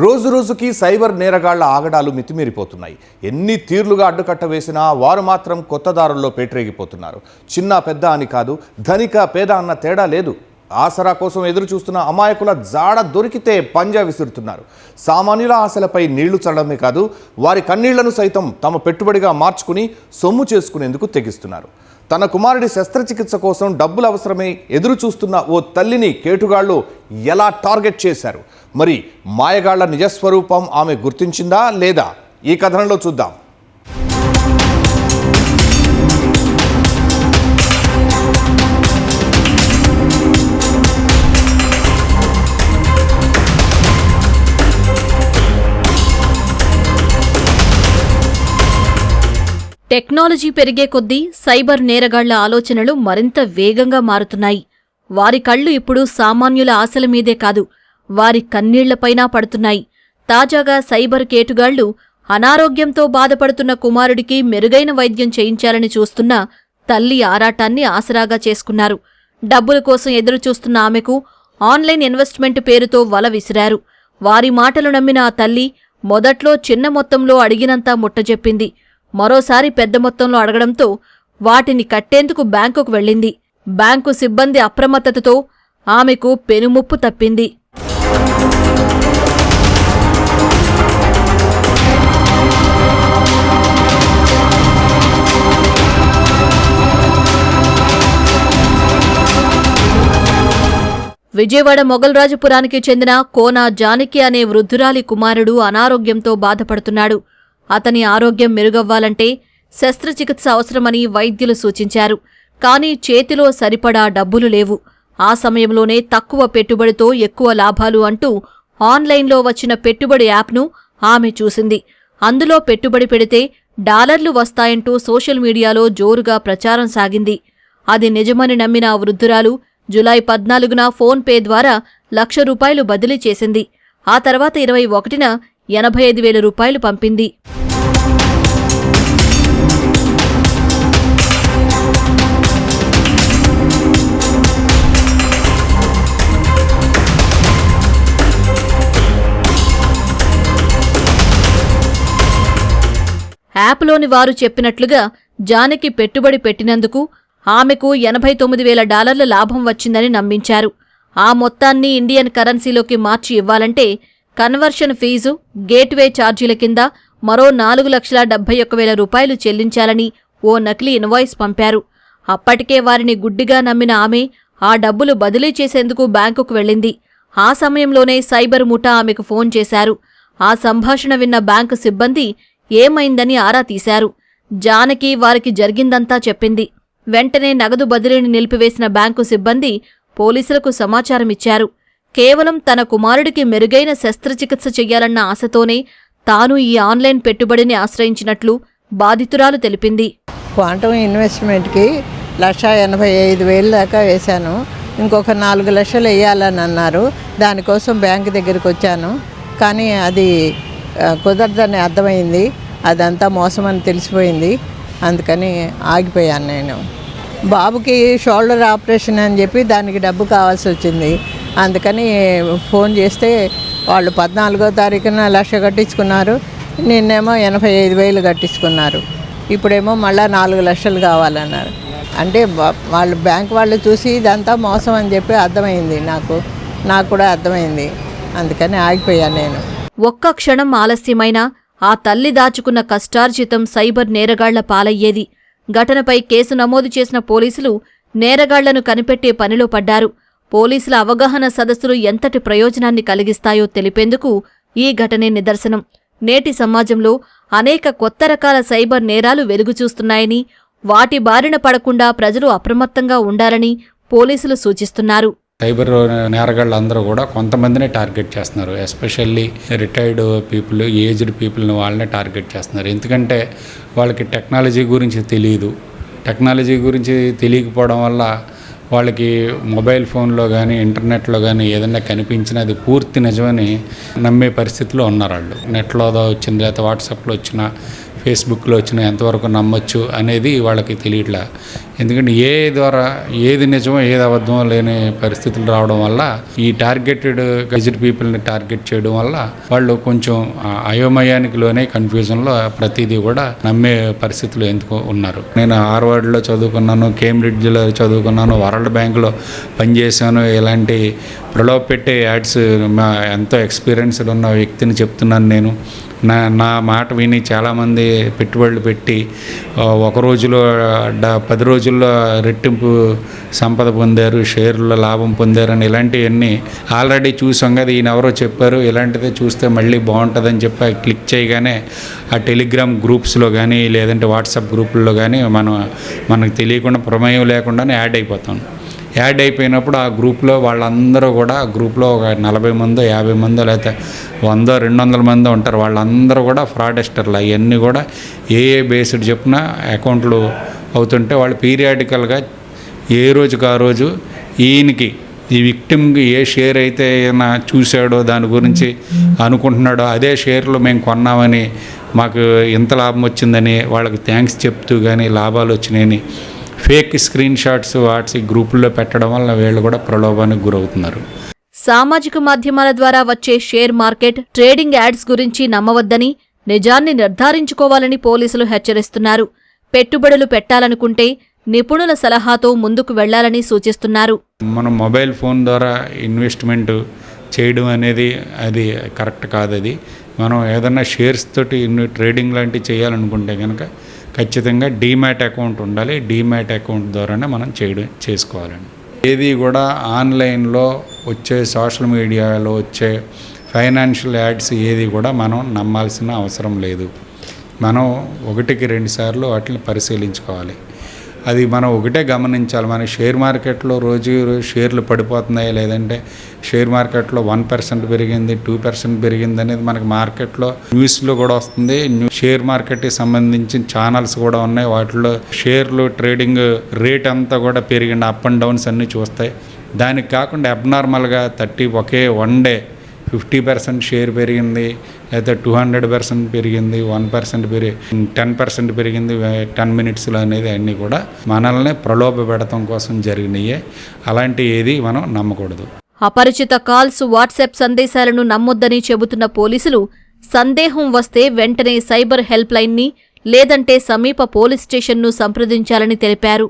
రోజు రోజుకి సైబర్ నేరగాళ్ల ఆగడాలు మితిమీరిపోతున్నాయి. ఎన్ని తీర్లుగా అడ్డుకట్ట వేసినా వారు మాత్రం కొత్త దారుల్లో పేటరేగిపోతున్నారు. చిన్న పెద్ద అని కాదు, ధనిక పేద అన్న తేడా లేదు. ఆసరా కోసం ఎదురు చూస్తున్న అమాయకుల జాడ దొరికితే పంజా విసురుతున్నారు. సామాన్యుల ఆశలపై నీళ్లు చల్లడమే కాదు, వారి కన్నీళ్లను సైతం తమ పెట్టుబడిగా మార్చుకుని సొమ్ము చేసుకునేందుకు తెగిస్తున్నారు. తన కుమారుడి శస్త్రచికిత్స కోసం డబ్బులు అవసరమై ఎదురు చూస్తున్న ఓ తల్లిని కేటుగాళ్లు ఎలా టార్గెట్ చేశారు? మరి మాయగాళ్ల నిజస్వరూపం ఆమె గుర్తించిందా లేదా? ఈ కథనంలో చూద్దాం. టెక్నాలజీ పెరిగే కొద్దీ సైబర్ నేరగాళ్ల ఆలోచనలు మరింత వేగంగా మారుతున్నాయి. వారి కళ్ళు ఇప్పుడు సామాన్యుల ఆశల మీదే కాదు, వారి కన్నీళ్లపైనా పడుతున్నాయి. తాజాగా సైబర్ కేటుగాళ్లు అనారోగ్యంతో బాధపడుతున్న కుమారుడికి మెరుగైన వైద్యం చేయించాలని చూస్తున్న తల్లి ఆరాటాన్ని ఆసరాగా చేసుకున్నారు. డబ్బుల కోసం ఎదురుచూస్తున్న ఆమెకు ఆన్లైన్ ఇన్వెస్ట్మెంట్ పేరుతో వల విసిరారు. వారి మాటలు నమ్మిన ఆ తల్లి మొదట్లో చిన్న మొత్తంలో అడిగినంతా ముట్టజెప్పింది. మరోసారి పెద్ద మొత్తంలో అడగడంతో వాటిని కట్టేందుకు బ్యాంకుకు వెళ్ళింది. బ్యాంకు సిబ్బంది అప్రమత్తతతో ఆమెకు పెనుముప్పు తప్పింది. విజయవాడ మొగల్రాజుపురానికి చెందిన కోన జానకి అనే వృద్ధురాలి కుమారుడు అనారోగ్యంతో బాధపడుతున్నాడు. అతని ఆరోగ్యం మెరుగవ్వాలంటే శస్త్రచికిత్స అవసరమని వైద్యులు సూచించారు. కానీ చేతిలో సరిపడా డబ్బులు లేవు. ఆ సమయంలోనే తక్కువ పెట్టుబడితో ఎక్కువ లాభాలు అంటూ ఆన్లైన్లో వచ్చిన పెట్టుబడి యాప్ను ఆమె చూసింది. అందులో పెట్టుబడి పెడితే డాలర్లు వస్తాయంటూ సోషల్ మీడియాలో జోరుగా ప్రచారం సాగింది. అది నిజమని నమ్మిన ఆ వృద్ధురాలు జులై 14న ఫోన్పే ద్వారా ₹1,00,000 బదిలీ చేసింది. ఆ తర్వాత 21న 85,000 రూపాయలు పంపింది. యాప్లోని వారు చెప్పినట్లుగా జానకి పెట్టుబడి పెట్టినందుకు ఆమెకు $89,000 లాభం వచ్చిందని నమ్మించారు. ఆ మొత్తాన్ని ఇండియన్ కరెన్సీలోకి మార్చి ఇవ్వాలంటే కన్వర్షన్ ఫీజు, గేట్వే ఛార్జీల కింద మరో $4,71,000 రూపాయలు చెల్లించాలని ఓ నకిలీ ఇన్వాయిస్ పంపారు. అప్పటికే వారిని గుడ్డిగా నమ్మిన ఆమె ఆ డబ్బులు బదిలీ చేసేందుకు బ్యాంకుకు వెళ్ళింది. ఆ సమయంలోనే సైబర్ ముఠా ఆమెకు ఫోన్ చేశారు. ఆ సంభాషణ విన్న బ్యాంకు సిబ్బంది ఏమైందని ఆరా తీశారు. జానకి వారికి జరిగిందంతా చెప్పింది. వెంటనే నగదు బదిలీని నిలిపివేసిన బ్యాంకు సిబ్బంది పోలీసులకు సమాచారమిచ్చారు. కేవలం తన కుమారుడికి మెరుగైన శస్త్రచికిత్స చెయ్యాలన్న ఆశతోనే తాను ఈ ఆన్లైన్ పెట్టుబడిని ఆశ్రయించినట్లు బాధితురాలు తెలిపింది. క్వాంటమ్ ఇన్వెస్ట్మెంట్కి 1,85,000 దాకా వేశాను. ఇంకొక 4 లక్షలు వేయాలని అన్నారు. దానికోసం బ్యాంకు దగ్గరికి వచ్చాను. కానీ అది కుదరదని అర్థమైంది. అదంతా మోసమని తెలిసిపోయింది. అందుకని ఆగిపోయాను నేను. బాబుకి షోల్డర్ ఆపరేషన్ అని చెప్పి దానికి డబ్బు కావాల్సి వచ్చింది. అందుకని ఫోన్ చేస్తే వాళ్ళు 14వ తారీఖున 1,00,000 కట్టించుకున్నారు. నిన్నేమో 85,000 కట్టించుకున్నారు. ఇప్పుడేమో మళ్ళీ 4 లక్షలు కావాలన్నారు. అంటే వాళ్ళు బ్యాంక్ వాళ్ళు చూసి ఇదంతా మోసం అని చెప్పి అర్థమైంది. నాకు కూడా అర్థమైంది. అందుకని ఆగిపోయాను నేను. ఒక్క క్షణం ఆలస్యమైనా ఆ తల్లి దాచుకున్న కష్టార్జితం సైబర్ నేరగాళ్ల పాలయ్యేది. ఘటనపై కేసు నమోదు చేసిన పోలీసులు నేరగాళ్లను కనిపెట్టే పనిలో పడ్డారు. పోలీసుల అవగాహన సదస్సులు ఎంతటి ప్రయోజనాన్ని కలిగిస్తాయో తెలిపేందుకు ఈ ఘటనే నిదర్శనం. నేటి సమాజంలో అనేక కొత్త రకాల సైబర్ నేరాలు వెలుగుచూస్తున్నాయని, వాటి బారిన పడకుండా ప్రజలు అప్రమత్తంగా ఉండాలని పోలీసులు సూచిస్తున్నారు. సైబర్ నేరగాళ్ళు అందరూ కూడా కొంతమందినే టార్గెట్ చేస్తున్నారు. ఎస్పెషల్లీ రిటైర్డ్ పీపుల్, ఏజ్డ్ పీపుల్ని వాళ్ళనే టార్గెట్ చేస్తున్నారు. ఎందుకంటే వాళ్ళకి టెక్నాలజీ గురించి తెలియదు. టెక్నాలజీ గురించి తెలియకపోవడం వల్ల వాళ్ళకి మొబైల్ ఫోన్లో కానీ ఇంటర్నెట్లో కానీ ఏదైనా కనిపించినా అది పూర్తి నిజమని నమ్మే పరిస్థితిలో ఉన్నారు వాళ్ళు. నెట్లో వచ్చింది, లేకపోతే వాట్సాప్లో వచ్చిన, ఫేస్బుక్లో వచ్చిన ఎంతవరకు నమ్మొచ్చు అనేది వాళ్ళకి తెలియట్లా. ఎందుకంటే ద్వారా ఏది నిజమో ఏది అబద్ధమో లేని పరిస్థితులు రావడం వల్ల ఈ టార్గెటెడ్ గెజిట్ పీపుల్ని టార్గెట్ చేయడం వల్ల వాళ్ళు కొంచెం అయోమయానికి లోనే కన్ఫ్యూజన్లో ప్రతిదీ కూడా నమ్మే పరిస్థితులు ఎందుకు ఉన్నారు. నేను హార్వర్డ్లో చదువుకున్నాను, కేంబ్రిడ్జ్లో చదువుకున్నాను, వరల్డ్ బ్యాంక్లో పనిచేశాను. ఇలాంటి ప్రలోభ పెట్టే యాడ్స్ ఎంతో ఎక్స్పీరియన్స్డ్ ఉన్న వ్యక్తిని చెప్తున్నాను నేను. నా మాట విని చాలామంది పెట్టుబడులు పెట్టి ఒక రోజులో 10 రోజుల్లో రెట్టింపు సంపద పొందారు, షేర్ల లాభం పొందారని ఇలాంటివన్నీ ఆల్రెడీ చూసాం కదా. ఈయన ఎవరో చెప్పారు ఇలాంటిదే చూస్తే మళ్ళీ బాగుంటుందని చెప్పి క్లిక్ చేయగానే ఆ టెలిగ్రామ్ గ్రూప్స్లో కానీ లేదంటే వాట్సాప్ గ్రూపుల్లో కానీ మనకు తెలియకుండా ప్రమేయం లేకుండానే యాడ్ అయిపోతాం. యాడ్ అయిపోయినప్పుడు ఆ గ్రూప్లో వాళ్ళందరూ కూడా గ్రూప్లో ఒక 40 మందో 50 మందో లేకపోతే 100-200 మందో ఉంటారు. వాళ్ళందరూ కూడా ఫ్రాడస్టర్లు. అవన్నీ కూడా ఏ బేస్డ్ చెప్పిన అకౌంట్లు అవుతుంటే వాళ్ళు పీరియాడికల్గా ఏ రోజుకి ఆ రోజు ఈయనకి ఈ విక్టిమ్కి ఏ షేర్ అయితే ఏమైనా చూశాడో దాని గురించి అనుకుంటున్నాడో అదే షేర్లు మేము కొన్నామని మాకు ఇంత లాభం వచ్చిందని వాళ్ళకి థ్యాంక్స్ చెప్తూ కానీ లాభాలు వచ్చినాయని ఫేక్ స్క్రీన్ షాట్స్ వాట్సాప్ గ్రూపుల్లో పెట్టడం వల్ల వీళ్ళు కూడా ప్రలోభానికి గురవుతున్నారు. సామాజిక మాధ్యమాల ద్వారా వచ్చే షేర్ మార్కెట్, ట్రేడింగ్ యాడ్స్ గురించి నమ్మవద్దని, నిజాన్ని నిర్ధారించుకోవాలని పోలీసులు హెచ్చరిస్తున్నారు. పెట్టుబడులు పెట్టాలనుకుంటే నిపుణుల సలహాతో ముందుకు వెళ్లాలని సూచిస్తున్నారు. మనం మొబైల్ ఫోన్ ద్వారా ఇన్వెస్ట్మెంట్ చేయడం అనేది అది కరెక్ట్ కాదు. అది మనం ఏదన్నా షేర్స్ తోటి ట్రేడింగ్ లాంటివి చేయాలనుకుంటే కనుక ఖచ్చితంగా డీమ్యాట్ అకౌంట్ ఉండాలి. డీమ్యాట్ అకౌంట్ ద్వారానే మనం చేసుకోవాలండి. ఏది కూడా ఆన్లైన్లో వచ్చే సోషల్ మీడియాలో వచ్చే ఫైనాన్షియల్ యాడ్స్ ఏది కూడా మనం నమ్మాల్సిన అవసరం లేదు. మనం 1-2 సార్లు వాటిని పరిశీలించుకోవాలి. అది మనం ఒకటే గమనించాలి. మన షేర్ మార్కెట్లో రోజు షేర్లు పడిపోతున్నాయి, లేదంటే షేర్ మార్కెట్లో 1% పెరిగింది, 2% పెరిగింది అనేది మనకి మార్కెట్లో న్యూస్లో కూడా వస్తుంది. షేర్ మార్కెట్కి సంబంధించిన ఛానల్స్ కూడా ఉన్నాయి. వాటిలో షేర్లు ట్రేడింగ్ రేట్ అంతా కూడా పెరిగింది, అప్ అండ్ డౌన్స్ అన్నీ చూస్తాయి. దానికి కాకుండా అబ్నార్మల్గా ఒకే 1 డే 50% షేర్ పెరిగింది, అయితే 200% పెరిగింది, 1% 10% పెరిగింది 10 మినిట్స్లో అనేది అన్నీ కూడా మనల్ని ప్రలోభ పెడతం కోసం జరిగినాయే. అలాంటి ఏది మనం నమ్మకూడదు. అపరిచిత కాల్స్, వాట్సాప్ సందేశాలను నమ్మొద్దని చెబుతున్న పోలీసులు సందేహం వస్తే వెంటనే సైబర్ హెల్ప్ లైన్ని లేదంటే సమీప పోలీస్ స్టేషన్ను సంప్రదించాలని తెలిపారు.